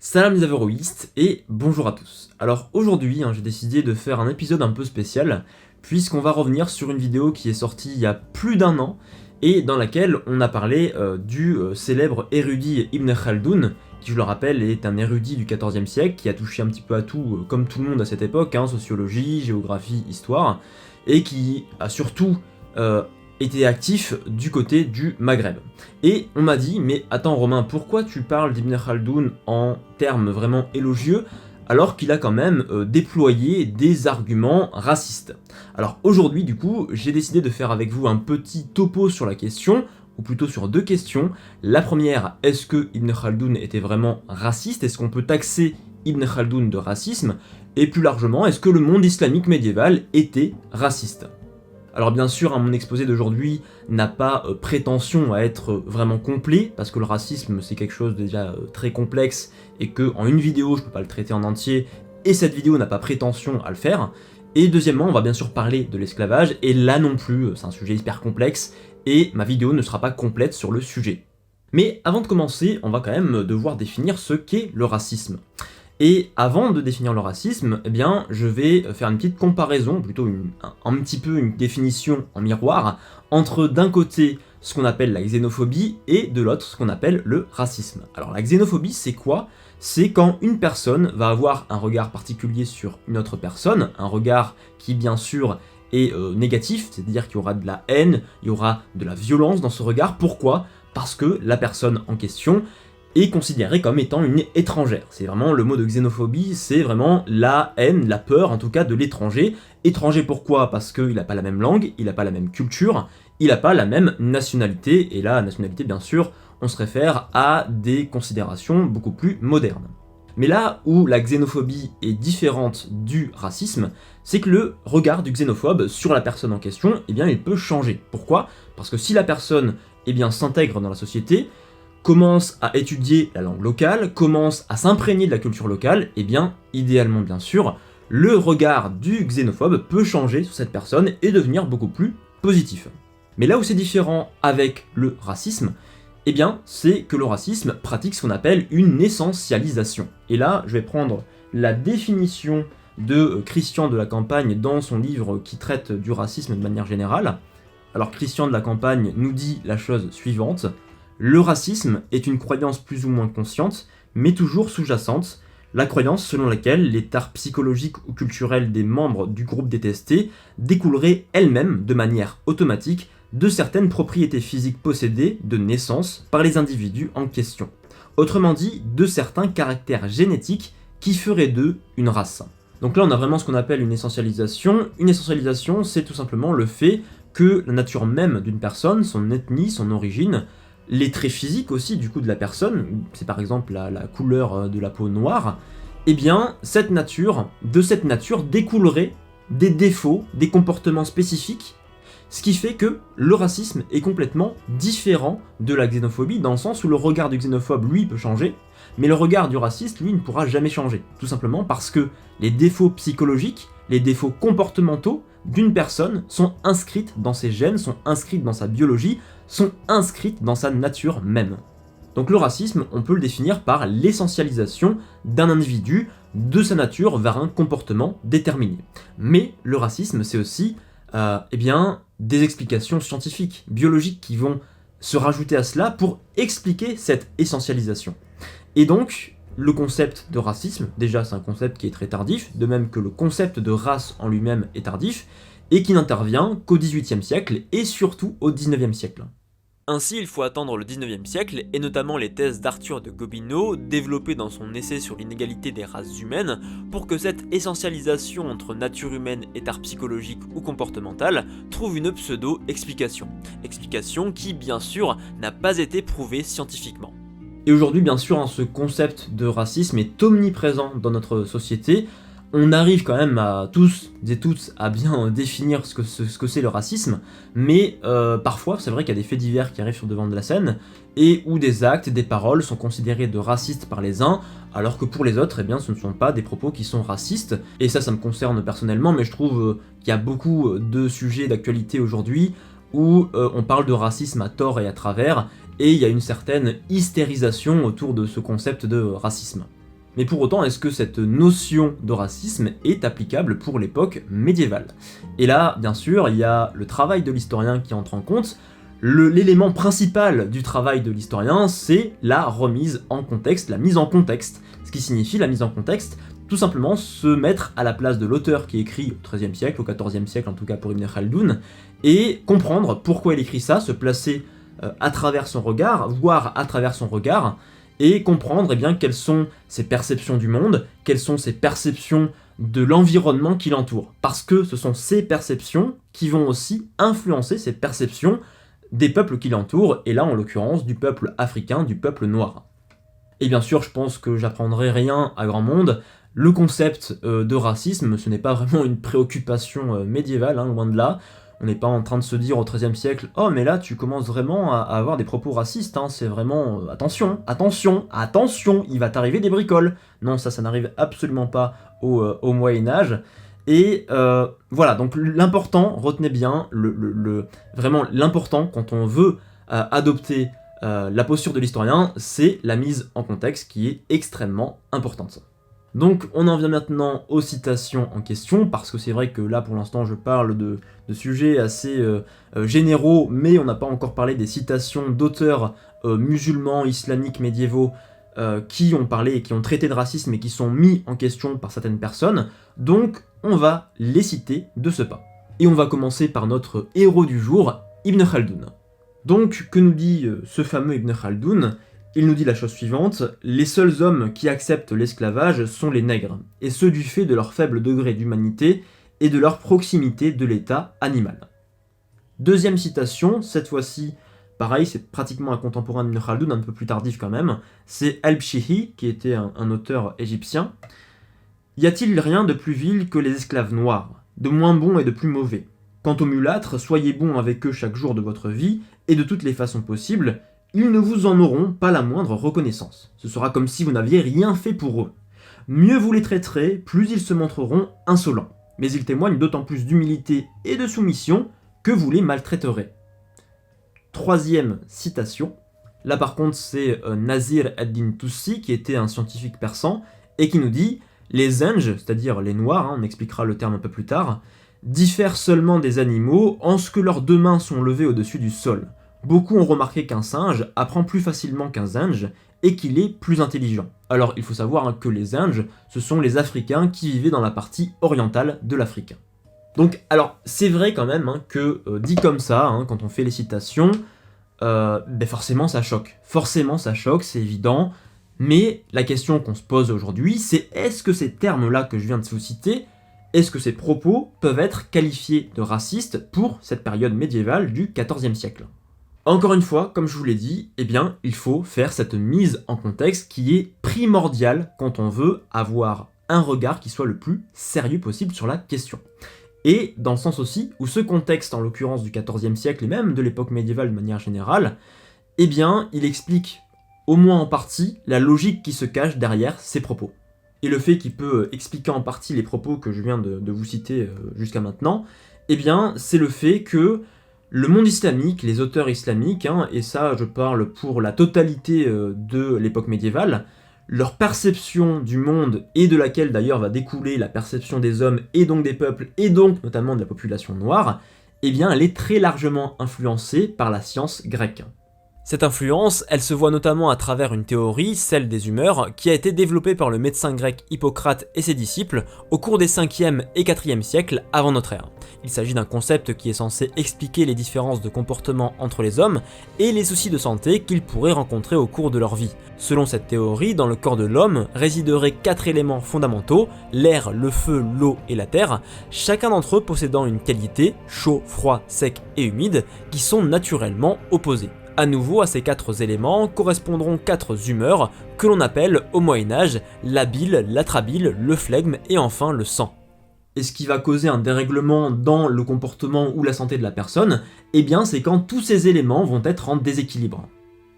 Salam les avéroïstes et bonjour à tous. Alors aujourd'hui, j'ai décidé de faire un épisode un peu spécial puisqu'on va revenir sur une vidéo qui est sortie il y a plus d'un an et dans laquelle on a parlé du célèbre érudit Ibn Khaldoun, qui je le rappelle est un érudit du XIVe siècle qui a touché un petit peu à tout, comme tout le monde à cette époque, sociologie, géographie, histoire, et qui a surtout était actif du côté du Maghreb. Et on m'a dit, mais attends Romain, pourquoi tu parles d'Ibn Khaldoun en termes vraiment élogieux alors qu'il a quand même déployé des arguments racistes? Alors aujourd'hui du coup, j'ai décidé de faire avec vous un petit topo sur la question, ou plutôt sur deux questions. La première, est-ce que Ibn Khaldoun était vraiment raciste? Est-ce qu'on peut taxer Ibn Khaldoun de racisme? Et plus largement, est-ce que le monde islamique médiéval était raciste? Alors bien sûr, mon exposé d'aujourd'hui n'a pas prétention à être vraiment complet, parce que le racisme c'est quelque chose de déjà très complexe, et que en une vidéo je peux pas le traiter en entier, et cette vidéo n'a pas prétention à le faire. Et deuxièmement, on va bien sûr parler de l'esclavage, et là non plus, c'est un sujet hyper complexe, et ma vidéo ne sera pas complète sur le sujet. Mais avant de commencer, on va quand même devoir définir ce qu'est le racisme. Et avant de définir le racisme, eh bien, je vais faire une petite comparaison, plutôt un petit peu une définition en miroir, entre d'un côté ce qu'on appelle la xénophobie et de l'autre ce qu'on appelle le racisme. Alors la xénophobie c'est quoi? C'est quand une personne va avoir un regard particulier sur une autre personne, un regard qui bien sûr est négatif, c'est-à-dire qu'il y aura de la haine, il y aura de la violence dans ce regard. Pourquoi? Parce que la personne en question est considérée comme étant une étrangère. C'est vraiment le mot de xénophobie, c'est vraiment la haine, la peur en tout cas de l'étranger. Étranger pourquoi? Parce qu'il n'a pas la même langue, il n'a pas la même culture, il n'a pas la même nationalité, et la nationalité bien sûr, on se réfère à des considérations beaucoup plus modernes. Mais là où la xénophobie est différente du racisme, c'est que le regard du xénophobe sur la personne en question, eh bien il peut changer. Pourquoi? Parce que si la personne s'intègre dans la société, commence à étudier la langue locale, commence à s'imprégner de la culture locale, et bien, idéalement bien sûr, le regard du xénophobe peut changer sur cette personne et devenir beaucoup plus positif. Mais là où c'est différent avec le racisme, eh bien, c'est que le racisme pratique ce qu'on appelle une essentialisation. Et là, je vais prendre la définition de Christian de la Campagne dans son livre qui traite du racisme de manière générale. Alors Christian de la Campagne nous dit la chose suivante: le racisme est une croyance plus ou moins consciente, mais toujours sous-jacente, la croyance selon laquelle les tares psychologiques ou culturelles des membres du groupe détesté découleraient elles-mêmes de manière automatique de certaines propriétés physiques possédées de naissance par les individus en question. Autrement dit, de certains caractères génétiques qui feraient d'eux une race. Donc là on a vraiment ce qu'on appelle une essentialisation. Une essentialisation, c'est tout simplement le fait que la nature même d'une personne, son ethnie, son origine, les traits physiques aussi du coup de la personne, c'est par exemple la couleur de la peau noire, eh bien de cette nature découlerait des défauts, des comportements spécifiques, ce qui fait que le racisme est complètement différent de la xénophobie, dans le sens où le regard du xénophobe lui peut changer, mais le regard du raciste lui ne pourra jamais changer, tout simplement parce que les défauts psychologiques, les défauts comportementaux d'une personne sont inscrites dans ses gènes, sont inscrites dans sa biologie, sont inscrites dans sa nature même. Donc le racisme, on peut le définir par l'essentialisation d'un individu de sa nature vers un comportement déterminé. Mais le racisme, c'est aussi des explications scientifiques, biologiques qui vont se rajouter à cela pour expliquer cette essentialisation. Et donc, le concept de racisme, déjà c'est un concept qui est très tardif, de même que le concept de race en lui-même est tardif, et qui n'intervient qu'au XVIIIe siècle et surtout au XIXe siècle. Ainsi, il faut attendre le XIXe siècle, et notamment les thèses d'Arthur de Gobineau, développées dans son essai sur l'inégalité des races humaines, pour que cette essentialisation entre nature humaine et art psychologique ou comportemental trouve une pseudo-explication. Explication qui, bien sûr, n'a pas été prouvée scientifiquement. Et aujourd'hui, bien sûr, ce concept de racisme est omniprésent dans notre société. On arrive quand même à tous et toutes à bien définir ce que c'est le racisme, mais parfois c'est vrai qu'il y a des faits divers qui arrivent sur le devant de la scène, et où des actes et des paroles sont considérés de racistes par les uns, alors que pour les autres, eh bien, ce ne sont pas des propos qui sont racistes, et ça me concerne personnellement, mais je trouve qu'il y a beaucoup de sujets d'actualité aujourd'hui où on parle de racisme à tort et à travers, et il y a une certaine hystérisation autour de ce concept de racisme. Mais pour autant, est-ce que cette notion de racisme est applicable pour l'époque médiévale? Et là, bien sûr, il y a le travail de l'historien qui entre en compte. L'élément principal du travail de l'historien, c'est la remise en contexte, la mise en contexte. Ce qui signifie la mise en contexte, tout simplement se mettre à la place de l'auteur qui écrit au XIIIe siècle, au XIVe siècle en tout cas pour Ibn Khaldoun, et comprendre pourquoi il écrit ça, se placer à travers son regard, voir à travers son regard, et comprendre eh bien, quelles sont ses perceptions du monde, quelles sont ses perceptions de l'environnement qui l'entoure. Parce que ce sont ces perceptions qui vont aussi influencer ces perceptions des peuples qui l'entourent, et là en l'occurrence du peuple africain, du peuple noir. Et bien sûr, je pense que j'apprendrai rien à grand monde, le concept de racisme, ce n'est pas vraiment une préoccupation médiévale, hein, loin de là. On n'est pas en train de se dire au XIIIe siècle « Oh, mais là, tu commences vraiment à avoir des propos racistes, hein, c'est vraiment... attention, attention, attention, il va t'arriver des bricoles !» Non, ça n'arrive absolument pas au Moyen-Âge. Et voilà, donc l'important, retenez bien, vraiment l'important quand on veut adopter la posture de l'historien, c'est la mise en contexte qui est extrêmement importante. Donc on en vient maintenant aux citations en question, parce que c'est vrai que là pour l'instant je parle de sujets assez généraux, mais on n'a pas encore parlé des citations d'auteurs musulmans, islamiques, médiévaux, qui ont parlé et qui ont traité de racisme et qui sont mis en question par certaines personnes, donc on va les citer de ce pas. Et on va commencer par notre héros du jour, Ibn Khaldoun. Donc, que nous dit ce fameux Ibn Khaldoun? Il nous dit la chose suivante: les seuls hommes qui acceptent l'esclavage sont les nègres, et ce du fait de leur faible degré d'humanité et de leur proximité de l'état animal. Deuxième citation, cette fois-ci, pareil, c'est pratiquement un contemporain d'Ibn Khaldoun, un peu plus tardif quand même, c'est Al-Bshihi, qui était un auteur égyptien. Y a-t-il rien de plus vil que les esclaves noirs, de moins bons et de plus mauvais? Quant aux mulâtres, soyez bons avec eux chaque jour de votre vie, et de toutes les façons possibles, ils ne vous en auront pas la moindre reconnaissance. Ce sera comme si vous n'aviez rien fait pour eux. Mieux vous les traiterez, plus ils se montreront insolents. Mais ils témoignent d'autant plus d'humilité et de soumission que vous les maltraiterez. Troisième citation. Là par contre c'est Nasir ad-Din Tusi, qui était un scientifique persan, et qui nous dit « Les Zinj, c'est-à-dire les noirs, on expliquera le terme un peu plus tard, diffèrent seulement des animaux en ce que leurs deux mains sont levées au-dessus du sol. Beaucoup ont remarqué qu'un singe apprend plus facilement qu'un zinj et qu'il est plus intelligent. » Alors il faut savoir que les Zinj, ce sont les Africains qui vivaient dans la partie orientale de l'Afrique. Donc alors c'est vrai quand même que dit comme ça, quand on fait les citations, forcément ça choque. Forcément ça choque, c'est évident. Mais la question qu'on se pose aujourd'hui, c'est est-ce que ces termes-là que je viens de vous citer, est-ce que ces propos peuvent être qualifiés de racistes pour cette période médiévale du XIVe siècle? Encore une fois, comme je vous l'ai dit, eh bien, il faut faire cette mise en contexte qui est primordiale quand on veut avoir un regard qui soit le plus sérieux possible sur la question. Et dans le sens aussi où ce contexte, en l'occurrence du XIVe siècle et même de l'époque médiévale de manière générale, eh bien, il explique au moins en partie la logique qui se cache derrière ces propos. Et le fait qu'il peut expliquer en partie les propos que je viens de vous citer jusqu'à maintenant, eh bien, c'est le fait que le monde islamique, les auteurs islamiques, et ça je parle pour la totalité de l'époque médiévale, leur perception du monde, et de laquelle d'ailleurs va découler la perception des hommes et donc des peuples, et donc notamment de la population noire, eh bien elle est très largement influencée par la science grecque. Cette influence, elle se voit notamment à travers une théorie, celle des humeurs, qui a été développée par le médecin grec Hippocrate et ses disciples au cours des 5e et 4e siècles avant notre ère. Il s'agit d'un concept qui est censé expliquer les différences de comportement entre les hommes et les soucis de santé qu'ils pourraient rencontrer au cours de leur vie. Selon cette théorie, dans le corps de l'homme résideraient 4 éléments fondamentaux, l'air, le feu, l'eau et la terre, chacun d'entre eux possédant une qualité, chaud, froid, sec et humide, qui sont naturellement opposés. À nouveau, à ces 4 éléments correspondront 4 humeurs que l'on appelle au Moyen-Âge la bile, l'atrabile, le flegme et enfin le sang. Et ce qui va causer un dérèglement dans le comportement ou la santé de la personne, eh bien c'est quand tous ces éléments vont être en déséquilibre.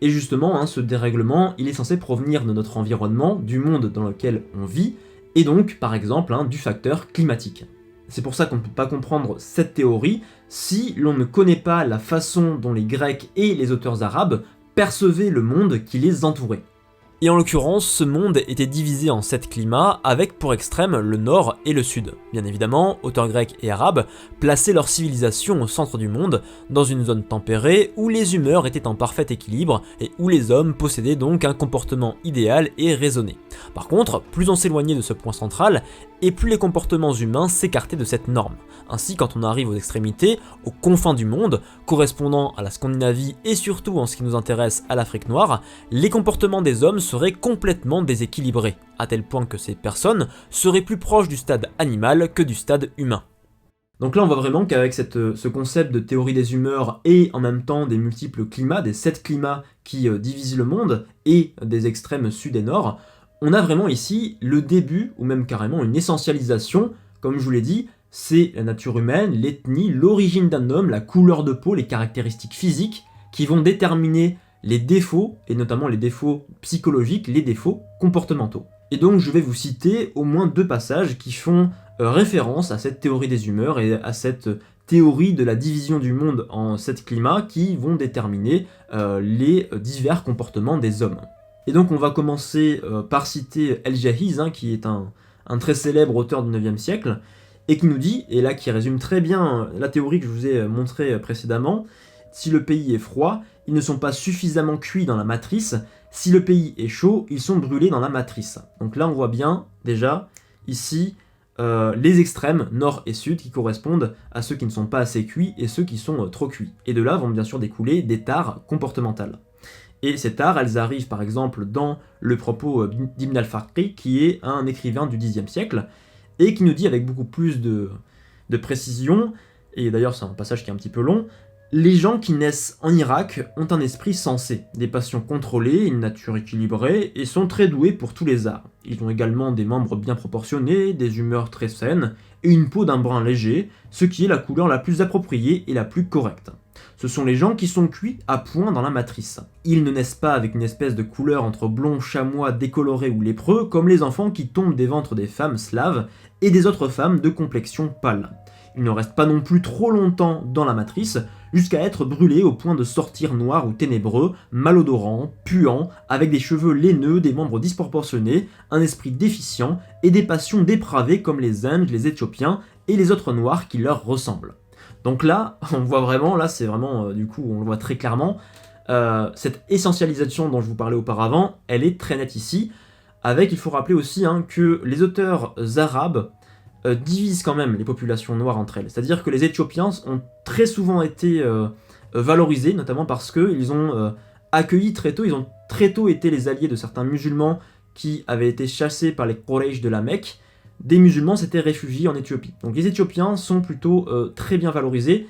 Et justement, ce dérèglement, il est censé provenir de notre environnement, du monde dans lequel on vit, et donc par exemple du facteur climatique. C'est pour ça qu'on ne peut pas comprendre cette théorie si l'on ne connaît pas la façon dont les Grecs et les auteurs arabes percevaient le monde qui les entourait. Et en l'occurrence, ce monde était divisé en 7 climats, avec pour extrême le nord et le sud. Bien évidemment, auteurs grecs et arabes plaçaient leur civilisation au centre du monde, dans une zone tempérée où les humeurs étaient en parfait équilibre et où les hommes possédaient donc un comportement idéal et raisonné. Par contre, plus on s'éloignait de ce point central, et plus les comportements humains s'écartaient de cette norme. Ainsi, quand on arrive aux extrémités, aux confins du monde, correspondant à la Scandinavie et surtout en ce qui nous intéresse à l'Afrique noire, les comportements des hommes seraient complètement déséquilibrés, à tel point que ces personnes seraient plus proches du stade animal que du stade humain. Donc là on voit vraiment qu'avec ce concept de théorie des humeurs et en même temps des multiples climats, des 7 climats qui divisent le monde et des extrêmes sud et nord, on a vraiment ici le début ou même carrément une essentialisation, comme je vous l'ai dit, c'est la nature humaine, l'ethnie, l'origine d'un homme, la couleur de peau, les caractéristiques physiques qui vont déterminer les défauts, et notamment les défauts psychologiques, les défauts comportementaux. Et donc je vais vous citer au moins 2 passages qui font référence à cette théorie des humeurs et à cette théorie de la division du monde en 7 climats qui vont déterminer les divers comportements des hommes. Et donc on va commencer par citer El-Jahiz, qui est un très célèbre auteur du 9e siècle, et qui nous dit, et là qui résume très bien la théorie que je vous ai montrée précédemment, si le pays est froid, ils ne sont pas suffisamment cuits dans la matrice, si le pays est chaud, ils sont brûlés dans la matrice. Donc là on voit bien déjà ici les extrêmes nord et sud qui correspondent à ceux qui ne sont pas assez cuits et ceux qui sont trop cuits. Et de là vont bien sûr découler des tares comportementales. Et ces tares, elles arrivent par exemple dans le propos d'Ibn al-Fakri, qui est un écrivain du Xe siècle, et qui nous dit avec beaucoup plus de précision, et d'ailleurs c'est un passage qui est un petit peu long, les gens qui naissent en Irak ont un esprit sensé, des passions contrôlées, une nature équilibrée, et sont très doués pour tous les arts. Ils ont également des membres bien proportionnés, des humeurs très saines, et une peau d'un brun léger, ce qui est la couleur la plus appropriée et la plus correcte. Ce sont les gens qui sont cuits à point dans la matrice. Ils ne naissent pas avec une espèce de couleur entre blond, chamois, décoloré ou lépreux, comme les enfants qui tombent des ventres des femmes slaves et des autres femmes de complexion pâle. Ils ne restent pas non plus trop longtemps dans la matrice, jusqu'à être brûlés au point de sortir noirs ou ténébreux, malodorants, puants, avec des cheveux laineux, des membres disproportionnés, un esprit déficient et des passions dépravées comme les Indes, les Éthiopiens et les autres noirs qui leur ressemblent. Donc là, on voit vraiment, là c'est vraiment, du coup on le voit très clairement, cette essentialisation dont je vous parlais auparavant, elle est très nette ici, avec, il faut rappeler aussi que les auteurs arabes divisent quand même les populations noires entre elles. C'est-à-dire que les Éthiopiens ont très souvent été valorisés, notamment parce qu'ils ont accueilli très tôt, ils ont très tôt été les alliés de certains musulmans qui avaient été chassés par les Quraysh de la Mecque. Des musulmans s'étaient réfugiés en Éthiopie. Donc les Éthiopiens sont plutôt très bien valorisés,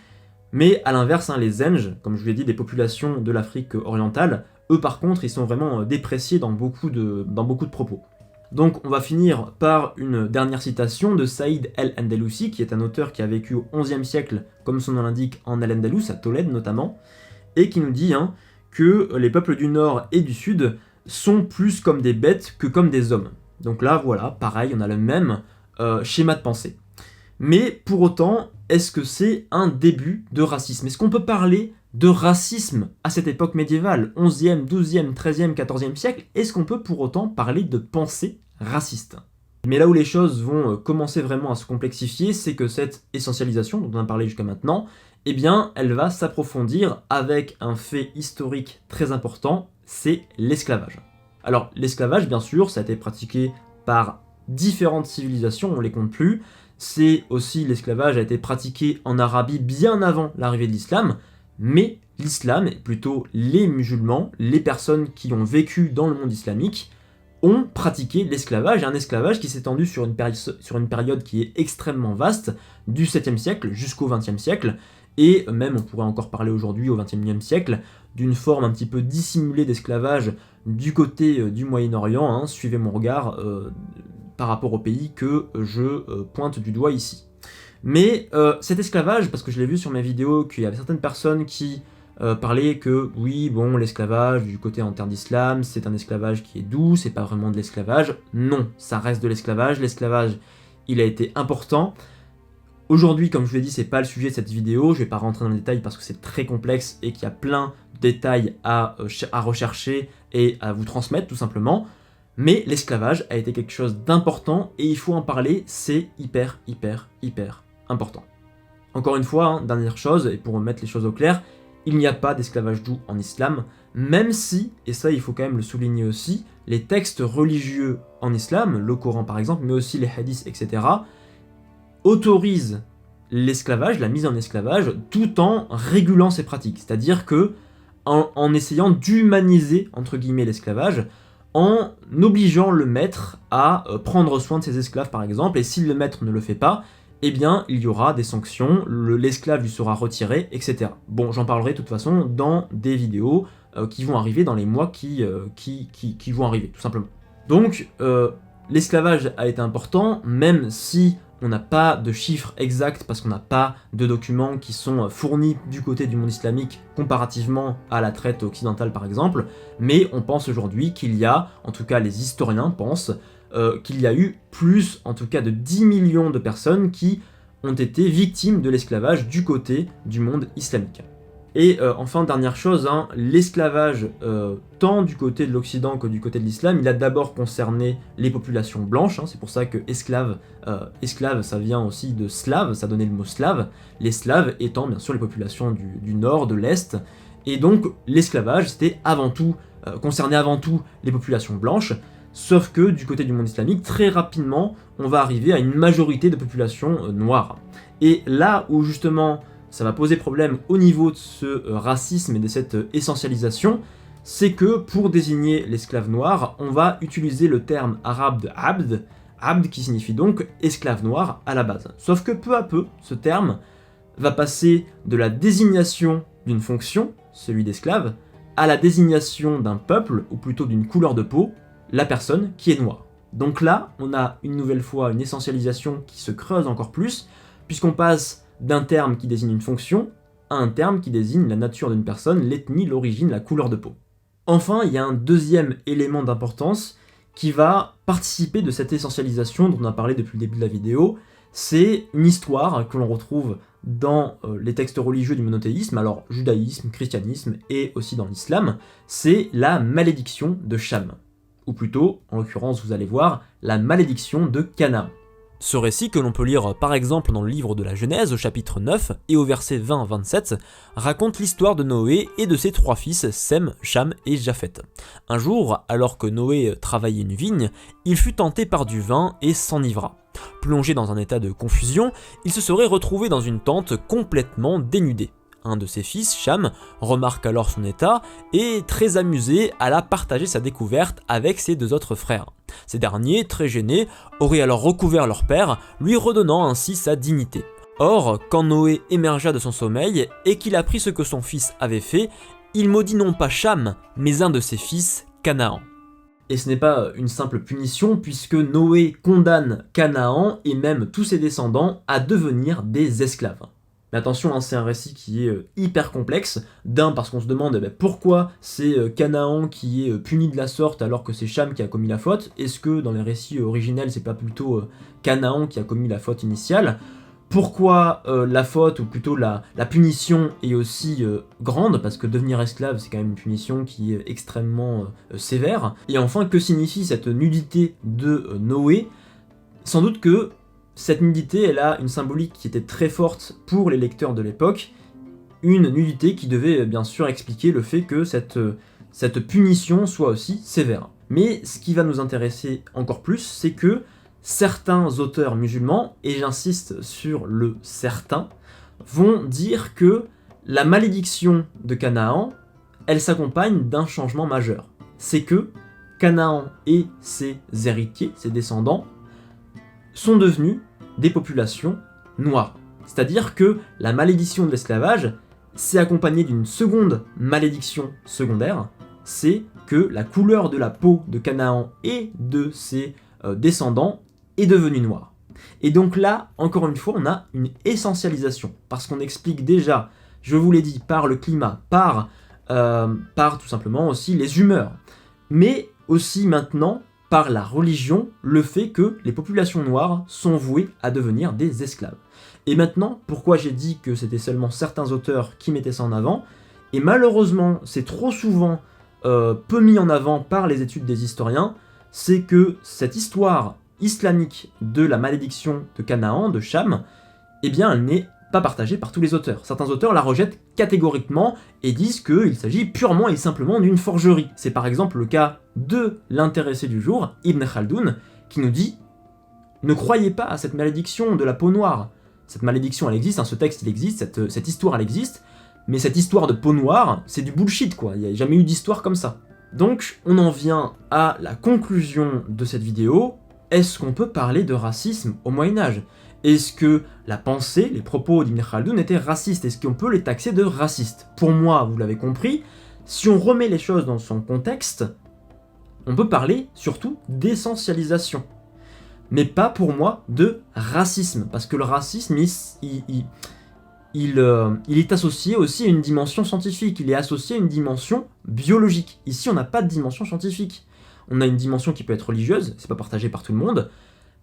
mais à l'inverse, les Zenj, comme je vous l'ai dit, des populations de l'Afrique orientale, eux par contre, ils sont vraiment dépréciés dans beaucoup de propos. Donc on va finir par une dernière citation de Saïd el-Andalousi, qui est un auteur qui a vécu au XIe siècle, comme son nom l'indique, en Al-Andalus, à Tolède notamment, et qui nous dit que les peuples du Nord et du Sud sont plus comme des bêtes que comme des hommes. Donc là, voilà, pareil, on a le même schéma de pensée. Mais pour autant, est-ce que c'est un début de racisme? Est-ce qu'on peut parler de racisme à cette époque médiévale, 11e, 12e, 13e, 14e siècle? Est-ce qu'on peut pour autant parler de pensée raciste? Mais là où les choses vont commencer vraiment à se complexifier, c'est que cette essentialisation dont on a parlé jusqu'à maintenant, eh bien, elle va s'approfondir avec un fait historique très important, c'est l'esclavage. Alors, l'esclavage, bien sûr, ça a été pratiqué par différentes civilisations, on les compte plus. C'est aussi, l'esclavage a été pratiqué en Arabie bien avant l'arrivée de l'islam, mais l'islam, et plutôt les musulmans, les personnes qui ont vécu dans le monde islamique, ont pratiqué l'esclavage, et un esclavage qui s'est étendu sur une période qui est extrêmement vaste, du 7e siècle jusqu'au 20e siècle, et même on pourrait encore parler aujourd'hui au 21e siècle, d'une forme un petit peu dissimulée d'esclavage du côté du Moyen-Orient, suivez mon regard par rapport au pays que je pointe du doigt ici. Mais cet esclavage, parce que je l'ai vu sur mes vidéos, qu'il y avait certaines personnes qui parlaient que oui, bon, l'esclavage du côté en terre d'islam, c'est un esclavage qui est doux, c'est pas vraiment de l'esclavage. Non, ça reste de l'esclavage. L'esclavage, il a été important. Aujourd'hui, comme je vous l'ai dit, c'est pas le sujet de cette vidéo, je vais pas rentrer dans les détails parce que c'est très complexe et qu'il y a plein de détails à rechercher et à vous transmettre tout simplement. Mais l'esclavage a été quelque chose d'important et il faut en parler, c'est hyper important. Encore une fois, hein, dernière chose, et pour mettre les choses au clair, il n'y a pas d'esclavage doux en islam, même si, et ça il faut quand même le souligner aussi, les textes religieux en islam, le Coran par exemple, mais aussi les hadiths, etc., autorisent l'esclavage, la mise en esclavage, tout en régulant ces pratiques. C'est-à-dire que, en essayant d'humaniser, entre guillemets, l'esclavage, en obligeant le maître à prendre soin de ses esclaves par exemple, et si le maître ne le fait pas, eh bien il y aura des sanctions, l'esclave lui sera retiré, etc. Bon, j'en parlerai de toute façon dans des vidéos qui vont arriver dans les mois qui vont arriver, tout simplement. Donc, l'esclavage a été important, même si on n'a pas de chiffres exacts parce qu'on n'a pas de documents qui sont fournis du côté du monde islamique comparativement à la traite occidentale par exemple, mais on pense aujourd'hui qu'il y a, en tout cas les historiens pensent, qu'il y a eu plus en tout cas de 10 millions de personnes qui ont été victimes de l'esclavage du côté du monde islamique. Et enfin, dernière chose, hein, l'esclavage, tant du côté de l'Occident que du côté de l'islam, il a d'abord concerné les populations blanches, hein, c'est pour ça que esclave, ça vient aussi de slave, ça donnait le mot slave, les slaves étant bien sûr les populations du nord, de l'est, et donc l'esclavage c'était avant tout, concernait avant tout les populations blanches, sauf que du côté du monde islamique, très rapidement, on va arriver à une majorité de populations noires. Et là où justement ça va poser problème au niveau de ce racisme et de cette essentialisation, c'est que pour désigner l'esclave noir, on va utiliser le terme arabe de abd qui signifie donc esclave noir à la base. Sauf que peu à peu, ce terme va passer de la désignation d'une fonction, celui d'esclave, à la désignation d'un peuple, ou plutôt d'une couleur de peau, la personne qui est noire. Donc là, on a une nouvelle fois une essentialisation qui se creuse encore plus, puisqu'on passe d'un terme qui désigne une fonction à un terme qui désigne la nature d'une personne, l'ethnie, l'origine, la couleur de peau. Enfin, il y a un deuxième élément d'importance qui va participer de cette essentialisation dont on a parlé depuis le début de la vidéo, c'est une histoire que l'on retrouve dans les textes religieux du monothéisme, alors judaïsme, christianisme et aussi dans l'islam, c'est la malédiction de Cham, ou plutôt, en l'occurrence vous allez voir, la malédiction de Canaan. Ce récit, que l'on peut lire par exemple dans le livre de la Genèse au chapitre 9 et au verset 20-27, raconte l'histoire de Noé et de ses 3 fils, Sem, Cham et Japheth. Un jour, alors que Noé travaillait une vigne, il fut tenté par du vin et s'enivra. Plongé dans un état de confusion, il se serait retrouvé dans une tente complètement dénudé. Un de ses fils, Cham, remarque alors son état et, très amusé, alla partager sa découverte avec ses 2 autres frères. Ces derniers, très gênés, auraient alors recouvert leur père, lui redonnant ainsi sa dignité. Or, quand Noé émergea de son sommeil et qu'il apprit ce que son fils avait fait, il maudit non pas Cham, mais un de ses fils, Canaan. Et ce n'est pas une simple punition, puisque Noé condamne Canaan et même tous ses descendants à devenir des esclaves. Mais attention, hein, c'est un récit qui est hyper complexe, parce qu'on se demande pourquoi c'est Canaan qui est puni de la sorte alors que c'est Cham qui a commis la faute. Est-ce que dans les récits originels c'est pas plutôt Canaan qui a commis la faute initiale? Pourquoi la faute, ou plutôt la punition est aussi grande? Parce que devenir esclave c'est quand même une punition qui est extrêmement sévère. Et enfin, que signifie cette nudité de Noé? Sans doute que cette nudité, elle a une symbolique qui était très forte pour les lecteurs de l'époque, une nudité qui devait bien sûr expliquer le fait que cette punition soit aussi sévère. Mais ce qui va nous intéresser encore plus, c'est que certains auteurs musulmans, et j'insiste sur le certains, vont dire que la malédiction de Canaan, elle s'accompagne d'un changement majeur. C'est que Canaan et ses héritiers, ses descendants, sont devenus des populations noires. C'est-à-dire que la malédiction de l'esclavage s'est accompagnée d'une seconde malédiction secondaire, c'est que la couleur de la peau de Canaan et de ses descendants est devenue noire. Et donc là, encore une fois, on a une essentialisation, parce qu'on explique déjà, je vous l'ai dit, par le climat, par tout simplement aussi les humeurs, mais aussi maintenant par la religion le fait que les populations noires sont vouées à devenir des esclaves. Et maintenant, pourquoi j'ai dit que c'était seulement certains auteurs qui mettaient ça en avant, et malheureusement c'est trop souvent peu mis en avant par les études des historiens, c'est que cette histoire islamique de la malédiction de Canaan, de Cham, eh bien elle n'est pas partagée par tous les auteurs. Certains auteurs la rejettent catégoriquement et disent qu'il s'agit purement et simplement d'une forgerie. C'est par exemple le cas de l'intéressé du jour, Ibn Khaldoun, qui nous dit « Ne croyez pas à cette malédiction de la peau noire. Cette malédiction, elle existe, hein, ce texte, il existe, cette histoire, elle existe, mais cette histoire de peau noire, c'est du bullshit, quoi. Il n'y a jamais eu d'histoire comme ça. » Donc, on en vient à la conclusion de cette vidéo. Est-ce qu'on peut parler de racisme au Moyen-Âge ? Est-ce que la pensée, les propos d'Ibn Khaldoun étaient racistes? Est-ce qu'on peut les taxer de racistes? Pour moi, vous l'avez compris, si on remet les choses dans son contexte, on peut parler surtout d'essentialisation. Mais pas pour moi de racisme, parce que le racisme, il est associé aussi à une dimension scientifique, il est associé à une dimension biologique. Ici, on n'a pas de dimension scientifique. On a une dimension qui peut être religieuse, c'est pas partagé par tout le monde,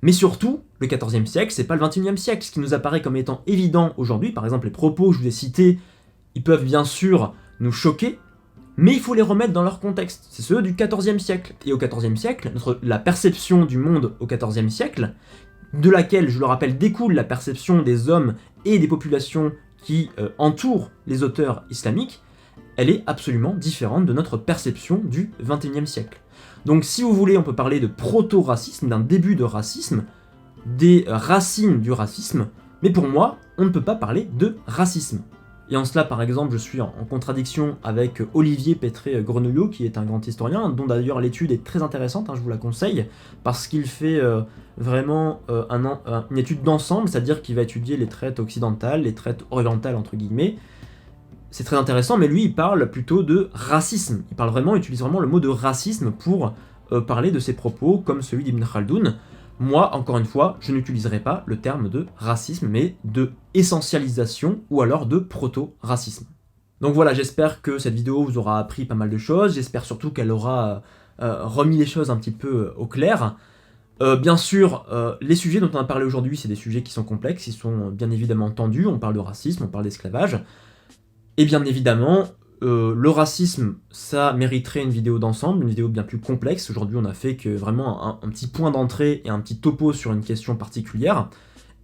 mais surtout, le XIVe siècle, c'est pas le XXIe siècle, ce qui nous apparaît comme étant évident aujourd'hui. Par exemple, les propos que je vous ai cités, ils peuvent bien sûr nous choquer, mais il faut les remettre dans leur contexte. C'est ceux du XIVe siècle. Et au XIVe siècle, la perception du monde au XIVe siècle, de laquelle, je le rappelle, découle la perception des hommes et des populations qui entourent les auteurs islamiques, elle est absolument différente de notre perception du XXIe siècle. Donc si vous voulez, on peut parler de proto-racisme, d'un début de racisme, des racines du racisme, mais pour moi, on ne peut pas parler de racisme. Et en cela, par exemple, je suis en contradiction avec Olivier Pétré-Grenouillot, qui est un grand historien, dont d'ailleurs l'étude est très intéressante, hein, je vous la conseille, parce qu'il fait vraiment une étude d'ensemble, c'est-à-dire qu'il va étudier les traites occidentales, les traites orientales, entre guillemets. C'est très intéressant, mais lui, il parle plutôt de racisme. Il utilise vraiment le mot de racisme pour parler de ses propos, comme celui d'Ibn Khaldoun. Moi, encore une fois, je n'utiliserai pas le terme de racisme, mais de essentialisation ou alors de proto-racisme. Donc voilà, j'espère que cette vidéo vous aura appris pas mal de choses, j'espère surtout qu'elle aura remis les choses un petit peu au clair. Bien sûr, les sujets dont on a parlé aujourd'hui, c'est des sujets qui sont complexes, ils sont bien évidemment tendus, on parle de racisme, on parle d'esclavage, et bien évidemment, le racisme, ça mériterait une vidéo d'ensemble, une vidéo bien plus complexe. Aujourd'hui, on a fait que vraiment un petit point d'entrée et un petit topo sur une question particulière.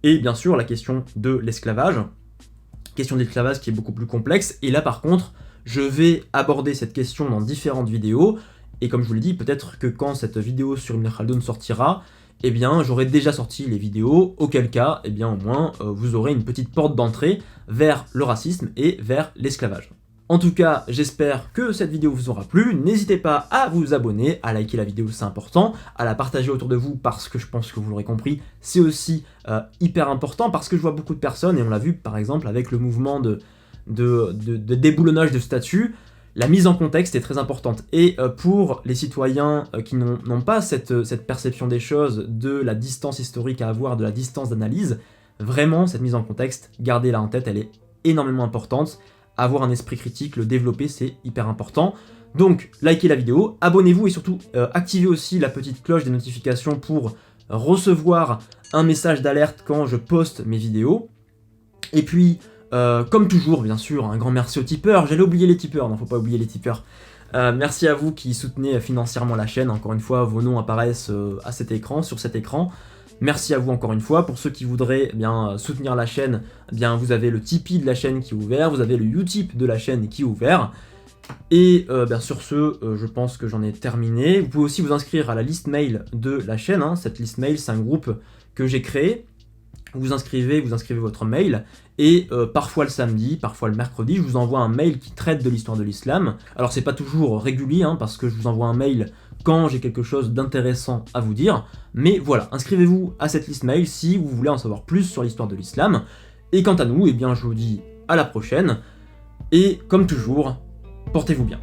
Et bien sûr, la question de l'esclavage. Question de l'esclavage qui est beaucoup plus complexe. Et là, par contre, je vais aborder cette question dans différentes vidéos. Et comme je vous l'ai dit, peut-être que quand cette vidéo sur Ibn Khaldoun sortira, eh bien, j'aurai déjà sorti les vidéos, auquel cas, eh bien, au moins, vous aurez une petite porte d'entrée vers le racisme et vers l'esclavage. En tout cas, j'espère que cette vidéo vous aura plu, n'hésitez pas à vous abonner, à liker la vidéo, c'est important, à la partager autour de vous parce que je pense que vous l'aurez compris, c'est aussi hyper important parce que je vois beaucoup de personnes, et on l'a vu par exemple avec le mouvement de déboulonnage de statuts, la mise en contexte est très importante. Et pour les citoyens qui n'ont pas cette perception des choses, de la distance historique à avoir, de la distance d'analyse, vraiment cette mise en contexte, gardez-la en tête, elle est énormément importante. Avoir un esprit critique, le développer, c'est hyper important. Donc, likez la vidéo, abonnez-vous et surtout activez aussi la petite cloche des notifications pour recevoir un message d'alerte quand je poste mes vidéos. Et puis, comme toujours, bien sûr, un grand merci aux tipeurs. J'allais oublier les tipeurs, non, faut pas oublier les tipeurs. Merci à vous qui soutenez financièrement la chaîne. Encore une fois, vos noms apparaissent à cet écran, sur cet écran. Merci à vous encore une fois. Pour ceux qui voudraient soutenir la chaîne, vous avez le Tipeee de la chaîne qui est ouvert, vous avez le Utip de la chaîne qui est ouvert. Et sur ce, je pense que j'en ai terminé. Vous pouvez aussi vous inscrire à la liste mail de la chaîne. Cette liste mail, c'est un groupe que j'ai créé. Vous inscrivez votre mail, et parfois le samedi, parfois le mercredi, je vous envoie un mail qui traite de l'histoire de l'islam. Alors c'est pas toujours régulier, parce que je vous envoie un mail quand j'ai quelque chose d'intéressant à vous dire, mais voilà, inscrivez-vous à cette liste mail si vous voulez en savoir plus sur l'histoire de l'islam. Et quant à nous, je vous dis à la prochaine, et comme toujours, portez-vous bien.